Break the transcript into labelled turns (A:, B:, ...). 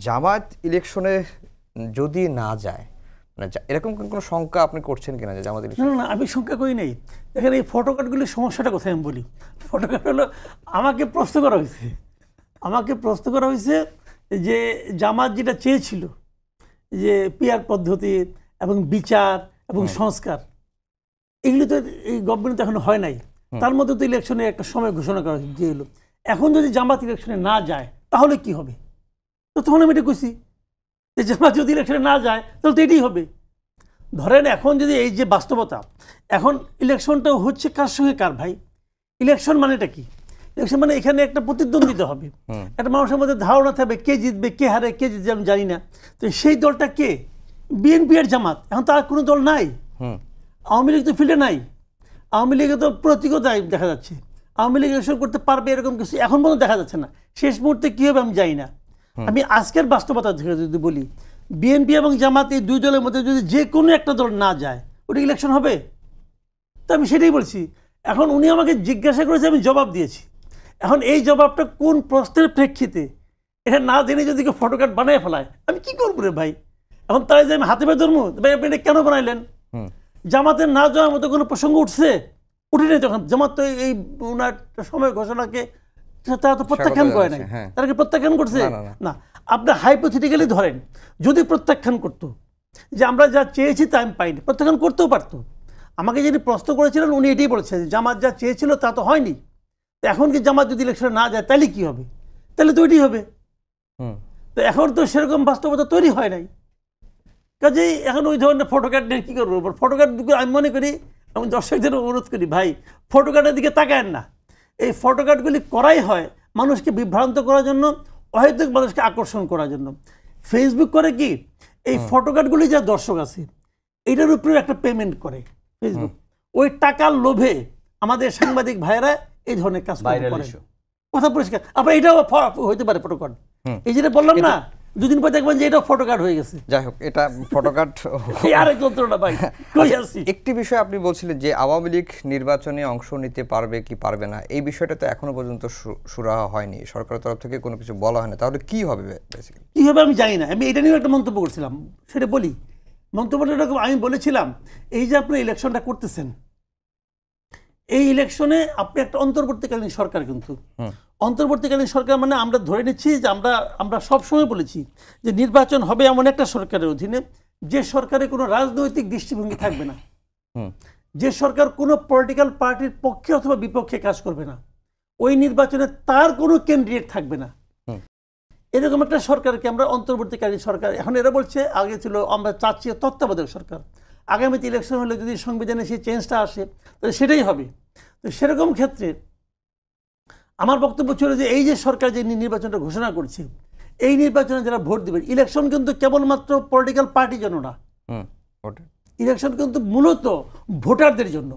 A: জামায়াত ইলেকশনে যদি না যায়, মানে এরকম কোনো শঙ্কা আপনি করছেন কিনা যে জামায়াত ইলেকশন?
B: না না, আমি শঙ্কা করি নাই। দেখেন, এই ফটোকার্ডগুলির সমস্যাটা কোথায় আমি বলি। ফটোকার্ড হলো আমাকে প্রশ্ন করা হয়েছে যে জামাত যেটা চেয়েছিল যে পিআর পদ্ধতি এবং বিচার এবং সংস্কার, এগুলি তো এই গভর্নমেন্ট এখন হয় নাই। তার মধ্যে তো ইলেকশনে একটা সময় ঘোষণা করা হলো। এখন যদি জামাত ইলেকশনে না যায় তাহলে কি হবে? তো তখন আমি এটা কইছি যে জামাত যদি ইলেকশনে না যায় তাহলে তো এটাই হবে। ধরেন এখন যদি এই যে বাস্তবতা, এখন ইলেকশনটা হচ্ছে কার সঙ্গে কার ভাই? ইলেকশন মানেটা কি? ইলেকশন মানে এখানে একটা প্রতিদ্বন্দ্বিতা হবে, একটা মানুষের মধ্যে ধারণা থাকবে কে জিতবে, কে হারে, কে জিতবে আমি জানি না। তো সেই দলটা কে? বিএনপি আর জামাত। এখন তার কোনো দল নাই। আওয়ামী লীগ তো ফিল্ডে নাই। আওয়ামী লীগে তো প্রতীকও দেখা যাচ্ছে। আওয়ামী লীগ ইলেকশন করতে পারবে এরকম কিছু এখন পর্যন্ত দেখা যাচ্ছে না। শেষ মুহূর্তে কী হবে আমি জানি না। আমি আজকের বাস্তবতা থেকে যদি বলি, বিএনপি এবং জামাত এই দুই দলের মধ্যে যদি যে কোনো একটা দল না যায়, ওটা ইলেকশন হবে? তো আমি সেটাই বলছি। এখন উনি আমাকে জিজ্ঞাসা করেছে, আমি জবাব দিয়েছি। এখন এই জবাবটা কোন প্রশ্নের প্রেক্ষিতে, এটা না জেনে যদি কেউ ফটোকার্ড বানিয়ে ফেলায়, আমি কি করবো রে ভাই? এখন তাই যে আমি হাতে পেয়ে ধরবো, ভাই আপনি এটা কেন বানাইলেন? জামাতের না যাওয়ার মতো কোনো প্রসঙ্গ উঠে নেই তখন। জামাত তো এই ওনার সময় ঘোষণাকে তারা তো প্রত্যাখ্যান করে নাই। তারা কি প্রত্যাখ্যান করছে? না। আপনি হাইপোথেটিক্যালি ধরেন যদি প্রত্যাখ্যান করতো যে আমরা যা চেয়েছি তা আমি পাইনি, প্রত্যাখ্যান করতেও পারতো। আমাকে যিনি প্রশ্ন করেছিলেন উনি এটাই বলেছেন জামাত যা চেয়েছিল তা তো হয়নি। এখন কি জামাত যদি ইলেকশনে না যায় তাহলে কি হবে? তাহলে তো এটাই হবে। তো এখন তো সেরকম বাস্তবতা তৈরি হয় নাই। কাজেই এখন ওই ধরনের ফটোকার্ড নিয়ে কী করবো? ফটোকার্ড আমি মনে করি, আমি দর্শকদের অনুরোধ করি, ভাই ফটোকার্ডের দিকে তাকায়েন না। এই ফটোকার্ডগুলি করাই হয় মানুষকে বিভ্রান্ত করার জন্য, অহেতুক মানুষকে আকর্ষণ করার জন্য। ফেসবুক করে কি, এই ফটোকার্ডগুলি যা দর্শক আছে এটার উপরে একটা পেমেন্ট করে ফেসবুক। ওই টাকার লোভে আমাদের সাংবাদিক ভাইয়েরা এই ধরনের কাজ করে। কথা পরিষ্কার। আবার এটাও হইতে পারে ফটোকার্ড। এই যেটা বললাম না, দুদিন পর দেখবেন যে এটাও ফটোকার্ড হয়ে গেছে।
A: যাই হোক, এটা ফটোকার্ড
B: আরেক যন্ত্রণা ভাই।
A: একটি বিষয় আপনি বলছিলেন যে আওয়ামী লীগ নির্বাচনে অংশ নিতে পারবে কি পারবে না, এই বিষয়টা তো এখনো পর্যন্ত সুরাহা হয়নি, সরকারের তরফ থেকে কোনো কিছু বলা হয় না। তাহলে কি হবে বেসিক্যালি?
B: কি হবে আমি জানি না। আমি এটা নিয়ে একটা মন্তব্য করছিলাম, সেটা বলি। মন্তব্যটা এরকম, আমি বলেছিলাম এই যে আপনি ইলেকশনটা করতেছেন, এই ইলেকশনে আপনি একটা অন্তর্বর্তীকালীন সরকার, কিন্তু অন্তর্বর্তীকালীন সরকার মানে আমরা ধরে নিচ্ছি যে আমরা সবসময় বলেছি যে নির্বাচন হবে এমন একটা সরকারের অধীনে যে সরকারে কোনো রাজনৈতিক দৃষ্টিভঙ্গি থাকবে না, যে সরকার কোনো পলিটিক্যাল পার্টির পক্ষে অথবা বিপক্ষে কাজ করবে না, ওই নির্বাচনে তার কোনো ক্যান্ডিডেট থাকবে না, এরকম একটা সরকারকে আমরা অন্তর্বর্তীকালীন সরকার। এখন এরা বলছে আগে ছিল আমরা চাচ্ছি তত্ত্বাবধায়ক সরকার। আগামীতে ইলেকশন হলে যদি সংবিধানে সেই চেঞ্জটা আসে তাহলে সেটাই হবে। তো সেরকম ক্ষেত্রে আমার বক্তব্য ছিল যে এই যে সরকার যে নির্বাচনটা ঘোষণা করছে, এই নির্বাচনে যারা ভোট দেবেন, ইলেকশন কিন্তু কেবলমাত্র পলিটিক্যাল পার্টির জন্য না, ইলেকশন কিন্তু মূলত ভোটারদের জন্য।